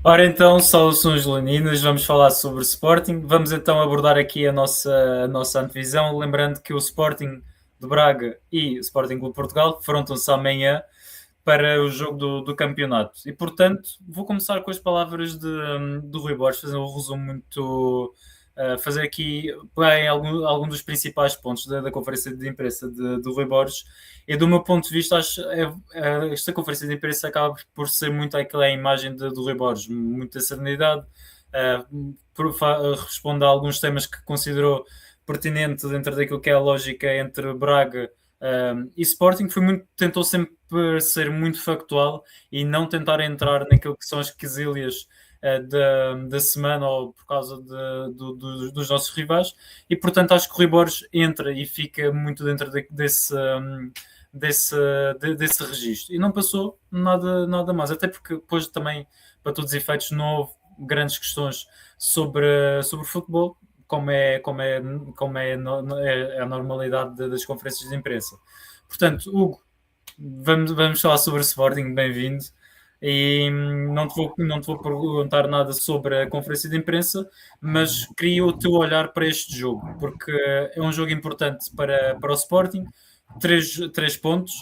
Ora então, saudações leoninas, vamos falar sobre Sporting. Vamos então abordar aqui a nossa antevisão, lembrando que o Sporting de Braga e o Sporting Clube de Portugal defrontam-se amanhã para o jogo do campeonato. E, portanto, vou começar com as palavras do Rui Borges, fazer um resumo muito. Fazer aqui bem algum dos principais pontos da conferência de imprensa do Rui Borges. E do meu ponto de vista, esta conferência de imprensa acaba por ser muito aquela imagem do Rui Borges, muita serenidade, responde a alguns temas que considerou pertinente dentro daquilo que é a lógica entre Braga e Sporting. Tentou sempre ser muito factual e não tentar entrar naquilo que são as quesilhas da semana ou por causa dos nossos rivais, e portanto acho que o Rui Borges entra e fica muito dentro desse, desse registro, e não passou nada mais, até porque depois também, para todos os efeitos, não houve grandes questões sobre futebol, como é a normalidade das conferências de imprensa. Portanto, Hugo, vamos falar sobre o Sporting, bem-vindo. E não te vou perguntar nada sobre a conferência de imprensa, mas queria o teu olhar para este jogo, porque é um jogo importante para o Sporting. Três pontos.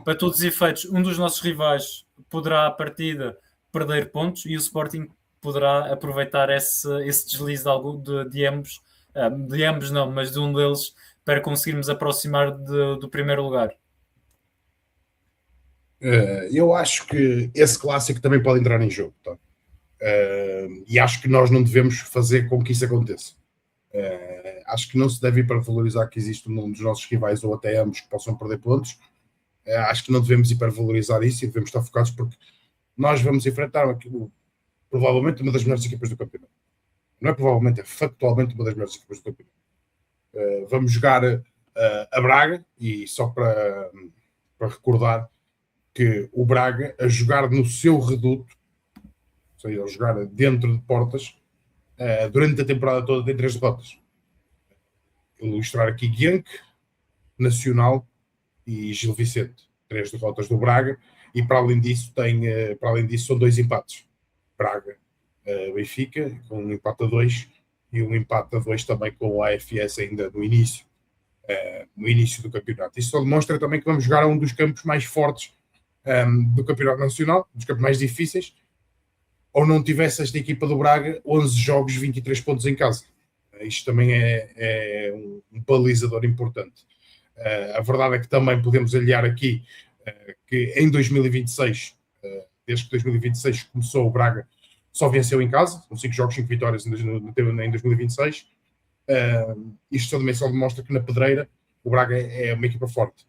Para todos os efeitos, um dos nossos rivais poderá, à partida, perder pontos, e o Sporting poderá aproveitar esse deslize de ambos, de ambos não, mas de um deles, para conseguirmos aproximar do primeiro lugar. Eu acho que esse clássico também pode entrar em jogo, tá? E acho que nós não devemos fazer com que isso aconteça. Acho que não se deve hipervalorizar que existe um dos nossos rivais ou até ambos que possam perder pontos. Acho que não devemos hipervalorizar isso e devemos estar focados, porque nós vamos enfrentar provavelmente uma das melhores equipas do campeonato. Não é provavelmente, é factualmente uma das melhores equipas do campeonato. Vamos jogar a Braga, e só para recordar que o Braga, a jogar no seu reduto, ou seja, a jogar dentro de portas, durante a temporada toda tem 3 derrotas. Ilustrar aqui Genk, Nacional e Gil Vicente. 3 derrotas do Braga, e para além disso são 2 empates. Braga, Benfica, com um empate a 2, e um empate a 2 também com o AFS ainda no início do campeonato. Isso só demonstra também que vamos jogar a um dos campos mais fortes do campeonato nacional, dos campos mais difíceis. Ou não tivesse esta equipa do Braga 11 jogos, 23 pontos em casa. Isto também é um balizador importante. A verdade é que também podemos aliar aqui que em 2026, desde que 2026 começou, o Braga só venceu em casa, com 5 jogos, 5 vitórias em 2026. Isto também só demonstra que na pedreira o Braga é uma equipa forte.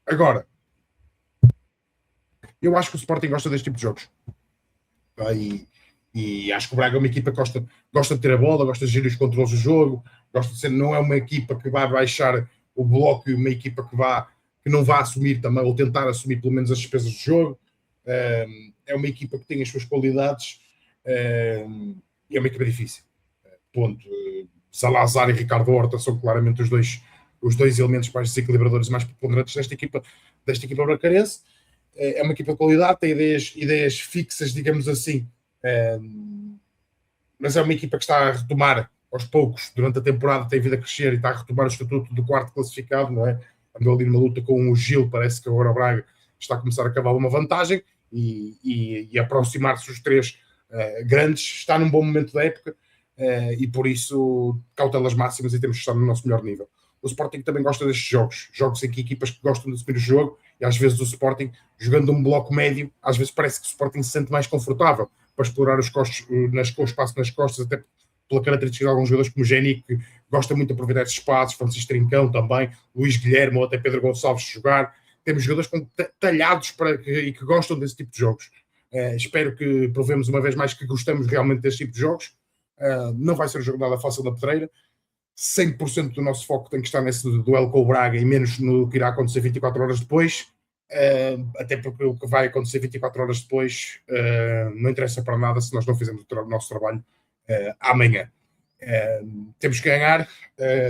Agora, eu acho que o Sporting gosta deste tipo de jogos. E acho que o Braga é uma equipa que gosta de ter a bola, gosta de gerir os controles do jogo, gosta de ser, não é uma equipa que vai baixar o bloco, e uma equipa que não vai assumir também, ou tentar assumir pelo menos as despesas do jogo. É uma equipa que tem as suas qualidades, e é uma equipa difícil. Ponto. Salazar e Ricardo Horta são claramente os dois elementos mais desequilibradores e mais preponderantes desta equipa bracarense. É uma equipa de qualidade, tem ideias fixas, digamos assim, mas é uma equipa que está a retomar aos poucos, durante a temporada tem vindo a crescer e está a retomar o estatuto do quarto classificado, não é? Andou ali numa luta com o Gil, parece que agora o Braga está a começar a cavar uma vantagem e aproximar-se dos 3 grandes, está num bom momento da época, e por isso cautelas máximas e temos que estar no nosso melhor nível. O Sporting também gosta destes jogos em que equipas que gostam de assumir o jogo, e às vezes o Sporting, jogando um bloco médio, às vezes parece que o Sporting se sente mais confortável para explorar o espaço nas costas, até pela característica de alguns jogadores como o Geni, que gosta muito de aproveitar esses espaços, Francisco Trincão também, Luís Guilherme ou até Pedro Gonçalves de jogar. Temos jogadores talhados e que gostam desse tipo de jogos. Espero que provemos uma vez mais que gostamos realmente desse tipo de jogos. Não vai ser um jogo nada fácil da pedreira. 100% do nosso foco tem que estar nesse duelo com o Braga e menos no que irá acontecer 24 horas depois, até porque o que vai acontecer 24 horas depois não interessa para nada se nós não fizermos o nosso trabalho amanhã. Temos que ganhar,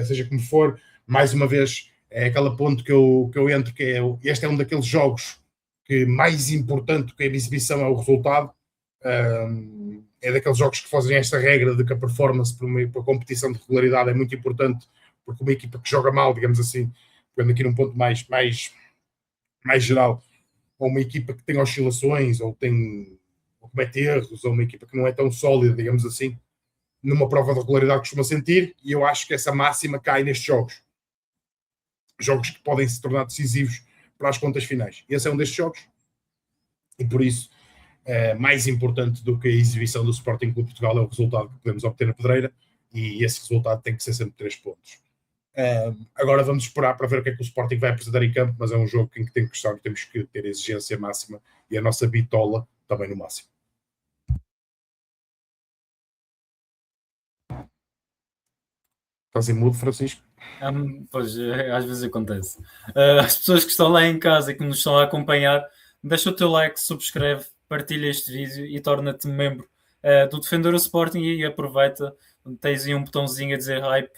seja como for. Mais uma vez, é aquele ponto que eu entro, que este é um daqueles jogos que mais importante que a exibição é o resultado. É daqueles jogos que fazem esta regra de que a performance para a competição de regularidade é muito importante, porque uma equipa que joga mal, digamos assim, pegando aqui num ponto mais geral, ou uma equipa que tem oscilações, ou comete erros, ou uma equipa que não é tão sólida, digamos assim, numa prova de regularidade costuma sentir, e eu acho que essa máxima cai nestes jogos que podem se tornar decisivos para as contas finais. Esse é um destes jogos, e por isso, mais importante do que a exibição do Sporting Clube Portugal é o resultado que podemos obter na Pedreira, e esse resultado tem que ser sempre 3 pontos. Agora vamos esperar para ver o que é que o Sporting vai apresentar em campo, mas é um jogo em que temos que ter a exigência máxima e a nossa bitola também no máximo. Estás em mudo, Francisco? Pois, às vezes acontece. As pessoas que estão lá em casa e que nos estão a acompanhar, deixa o teu like, subscreve, partilha este vídeo e torna-te membro do Defender o Sporting e aproveita, tens aí um botãozinho a dizer hype,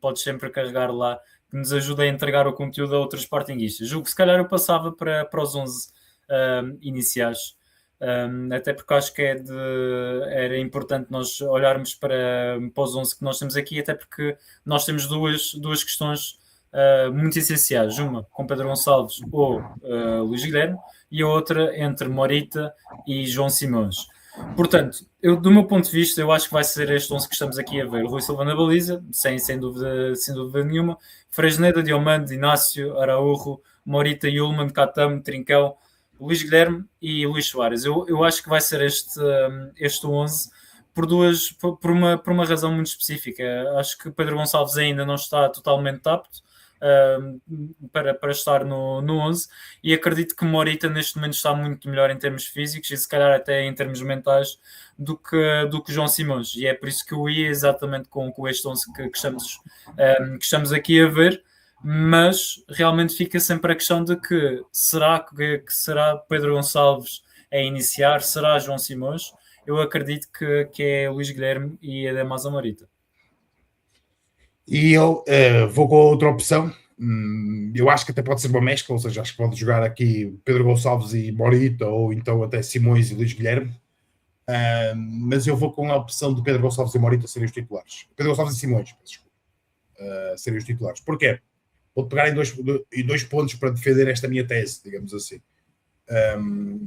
podes sempre carregar lá, que nos ajuda a entregar o conteúdo a outros sportinguistas. Julgo que se calhar eu passava para os 11 iniciais, até porque acho que era importante nós olharmos para os 11 que nós temos aqui, até porque nós temos duas questões muito essenciais, uma com Pedro Gonçalves ou Luís Guilherme, e a outra entre Morita e João Simões. Portanto, do meu ponto de vista, eu acho que vai ser este 11 que estamos aqui a ver. O Rui Silva na baliza, sem dúvida nenhuma. Fresneda, Diomande, Inácio, Araújo, Morita, Yulman, Catam, Trincão, Luís Guilherme e Luís Soares. Eu acho que vai ser este 11 por uma razão muito específica. Acho que Pedro Gonçalves ainda não está totalmente apto para estar no 11, e acredito que Morita neste momento está muito melhor em termos físicos e se calhar até em termos mentais do que João Simões, e é por isso que eu ia exatamente com este 11 que estamos aqui a ver. Mas realmente fica sempre a questão de que será Pedro Gonçalves a iniciar, será João Simões? Eu acredito que é Luís Guilherme e Además a Morita. E eu vou com a outra opção. Eu acho que até pode ser uma mescla, ou seja, acho que pode jogar aqui Pedro Gonçalves e Morita, ou então até Simões e Luís Guilherme. Mas eu vou com a opção de Pedro Gonçalves e Morita serem os titulares. Pedro Gonçalves e Simões, serem os titulares. Porquê? Vou pegar em dois pontos para defender esta minha tese, digamos assim.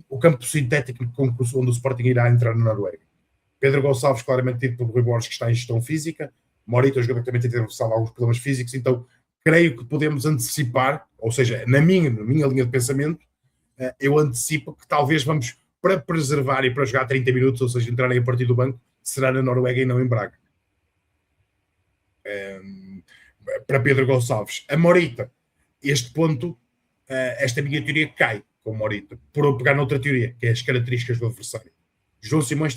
O campo sintético onde o Sporting irá entrar na Noruega. Pedro Gonçalves, claramente tido pelo Rui Borges, que está em gestão física. Morita, o jogador que também tem atravessado alguns problemas físicos, então creio que podemos antecipar, ou seja, na minha linha de pensamento, eu antecipo que talvez vamos, para preservar e para jogar 30 minutos, ou seja, entrarem a partir do banco, será na Noruega e não em Braga. Para Pedro Gonçalves. A Morita, este ponto, esta minha teoria cai com Morita, por pegar noutra teoria, que é as características do adversário. João Simões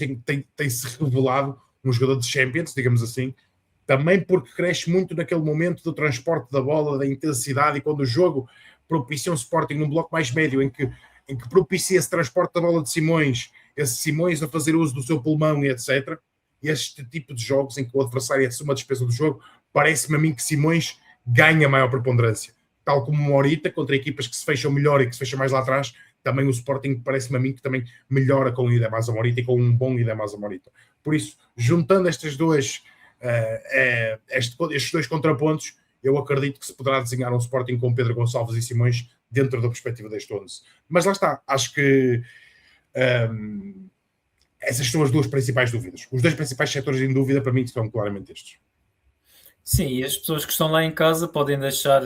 tem-se revelado um jogador de Champions, digamos assim, também porque cresce muito naquele momento do transporte da bola, da intensidade, e quando o jogo propicia um Sporting num bloco mais médio, em que propicia esse transporte da bola de Simões, esse Simões a fazer uso do seu pulmão e etc., este tipo de jogos em que o adversário assume a despesa do jogo, parece-me a mim que Simões ganha maior preponderância. Tal como Morita, contra equipas que se fecham melhor e que se fecham mais lá atrás, também o Sporting parece-me a mim que também melhora com o Idemás a Morita e com um bom Idemás a Morita. Por isso, juntando estes dois contrapontos, eu acredito que se poderá desenhar um Sporting com Pedro Gonçalves e Simões dentro da perspectiva deste 11. Mas lá está, acho que essas são as duas principais dúvidas. Os dois principais setores em dúvida para mim são claramente estes. Sim, e as pessoas que estão lá em casa podem deixar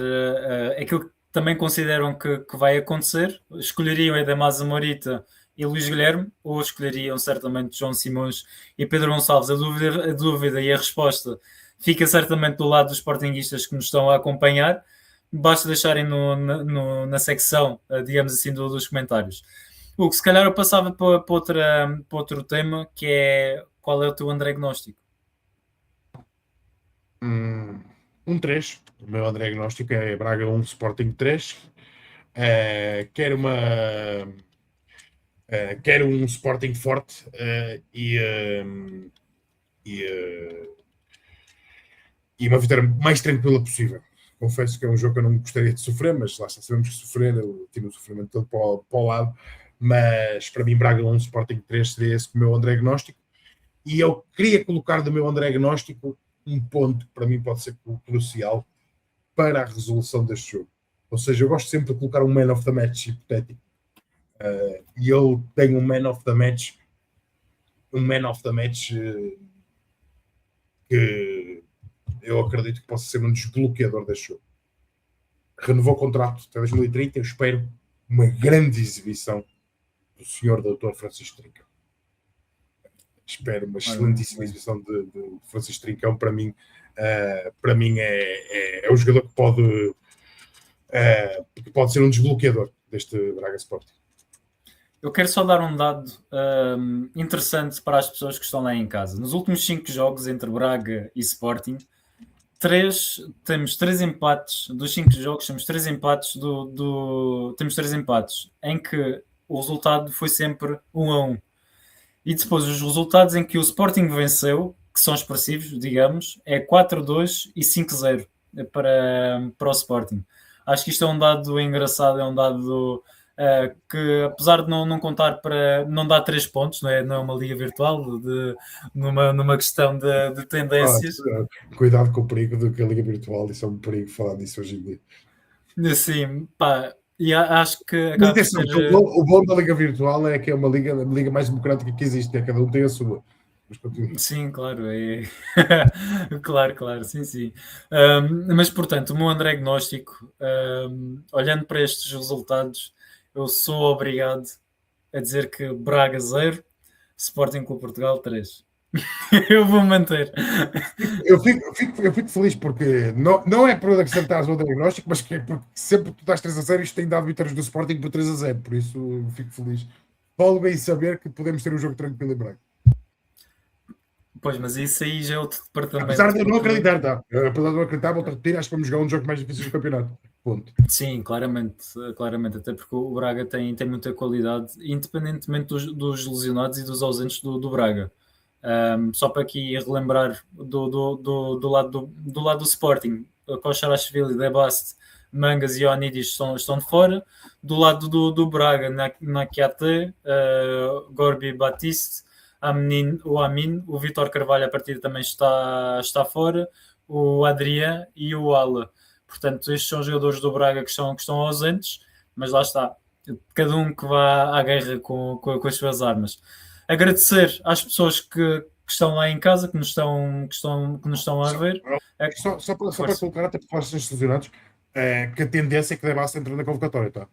aquilo que também consideram que vai acontecer. Escolheriam Además a Morita e Luís Guilherme, ou escolheriam certamente João Simões e Pedro Gonçalves. A dúvida e a resposta fica certamente do lado dos sportinguistas que nos estão a acompanhar. Basta deixarem na secção, digamos assim, dos comentários. Hugo, se calhar eu passava para outro tema, que é qual é o teu diagnóstico? 3. O meu diagnóstico é Braga 1, Sporting 3. Quero um Sporting forte e uma vitória mais tranquila possível. Confesso que é um jogo que eu não gostaria de sofrer, mas lá está, sabemos que sofrer, eu tiro o sofrimento todo para o lado. mas para mim Braga 1, Sporting 3 seria esse o meu underagnóstico. E eu queria colocar do meu underagnóstico um ponto que para mim pode ser crucial para a resolução deste jogo. Ou seja, eu gosto sempre de colocar um man of the match hipotético. E eu tenho um man of the match que eu acredito que possa ser um desbloqueador deste jogo. Renovou o contrato até 2030. Eu espero uma grande exibição do senhor Dr. Francisco Trincão. Espero uma excelentíssima exibição de Francisco Trincão. Para mim é o jogador que pode ser um desbloqueador deste Braga Sporting. Eu quero só dar um dado interessante para as pessoas que estão lá em casa. Nos últimos 5 jogos entre Braga e Sporting, temos 3 empates. Dos 5 jogos temos 3 empates temos 3 empates em que o resultado foi sempre 1-1. E depois os resultados em que o Sporting venceu, que são expressivos, digamos, é 4-2 e 5-0 para o Sporting. Acho que isto é um dado engraçado, é um dado que, apesar de não contar para... não dar 3 pontos, não é uma liga virtual, numa questão de tendências. Cuidado com o perigo do que a liga virtual, isso é um perigo falar disso hoje em dia. Sim, pá, e acho que acaba por ser... O bom da liga virtual é que é uma liga mais democrática que existe, cada um tem a sua. Sim, claro, claro, sim. Mas, portanto, o meu underagnóstico, olhando para estes resultados, eu sou obrigado a dizer que Braga 0, Sporting Clube Portugal 3. Eu vou manter. Eu fico feliz porque não é por acrescentares o diagnóstico, mas que é porque sempre que tu dás 3-0, isto tem dado vitórias do Sporting por 3-0, por isso eu fico feliz. Folgo em saber que podemos ter um jogo tranquilo em Braga. Pois, mas isso aí já é outro departamento. Apesar de eu não acreditar, tá? Apesar de eu não acreditar, vou repetir, acho que vamos jogar um jogo mais difícil do campeonato. Ponto. Sim, claramente, até porque o Braga tem muita qualidade, independentemente dos lesionados e dos ausentes do Braga. Só para aqui relembrar do lado do Sporting, Koscielny, Debast, Mangas e Ioannidis estão de fora. Do lado do Braga, Nakiate, Gorbi Batiste, o Amin, o Vítor Carvalho a partir também está fora, o Adrián e o Ala. Portanto, estes são jogadores do Braga que estão ausentes, mas lá está, cada um que vá à guerra com as suas armas. Agradecer às pessoas que estão lá em casa, que nos estão a ver. Só para colocar, até para os lesionados, que a tendência é que Debast entre na convocatória, tá?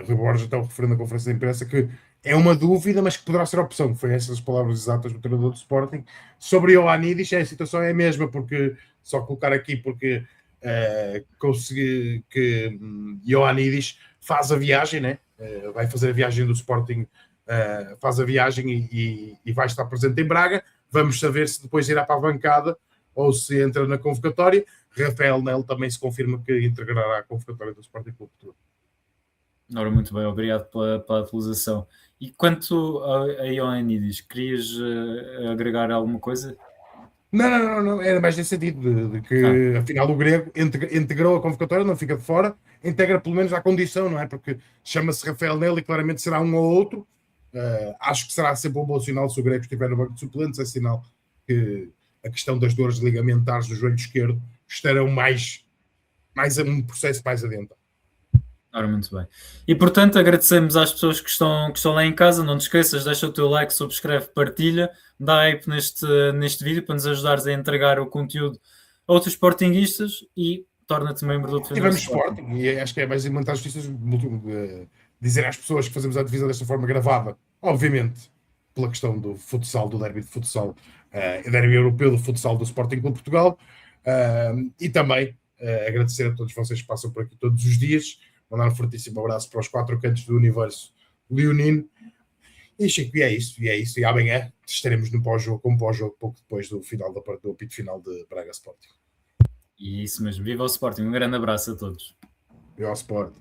Rui Borges está referindo na conferência de imprensa que é uma dúvida, mas que poderá ser opção. Foi essas as palavras exatas do treinador do Sporting. Sobre Ioannidis, a situação é a mesma, porque só colocar aqui porque consegui que Ioannidis faz a viagem, né? Vai fazer a viagem do Sporting, faz a viagem e vai estar presente em Braga. Vamos saber se depois irá para a bancada ou se entra na convocatória. Rafael Nel também se confirma que integrará a convocatória do Sporting Clube Portugal. Ora, muito bem, obrigado pela atualização. E quanto a Ioannidis, querias agregar alguma coisa? Não, era mais nesse sentido, de que afinal o grego integrou a convocatória, não fica de fora, integra pelo menos à condição, não é? Porque chama-se Rafael Nel e claramente será um ou outro. Acho que será sempre um bom sinal se o grego estiver no banco de suplentes, é sinal que a questão das dores ligamentares do joelho esquerdo estarão mais um processo mais adiantado. Ora, muito bem. E portanto, agradecemos às pessoas que estão lá em casa. Não te esqueças, deixa o teu like, subscreve, partilha, dá hype neste vídeo para nos ajudares a entregar o conteúdo a outros sportinguistas e torna-te membro do Defender Sporting. E acho que é mais alimentar as justiças, dizer às pessoas que fazemos a divisão desta forma gravada, obviamente, pela questão do futsal, do derby de futsal, derby europeu do futsal do Sporting Clube Portugal, e também agradecer a todos vocês que passam por aqui todos os dias. Mandar um fortíssimo abraço para os 4 cantos do universo leonino. E Chico, e é isso. E amanhã estaremos no pós-jogo, pouco depois do apito final de Braga Sporting. E isso mesmo. Viva o Sporting. Um grande abraço a todos. Viva o Sporting.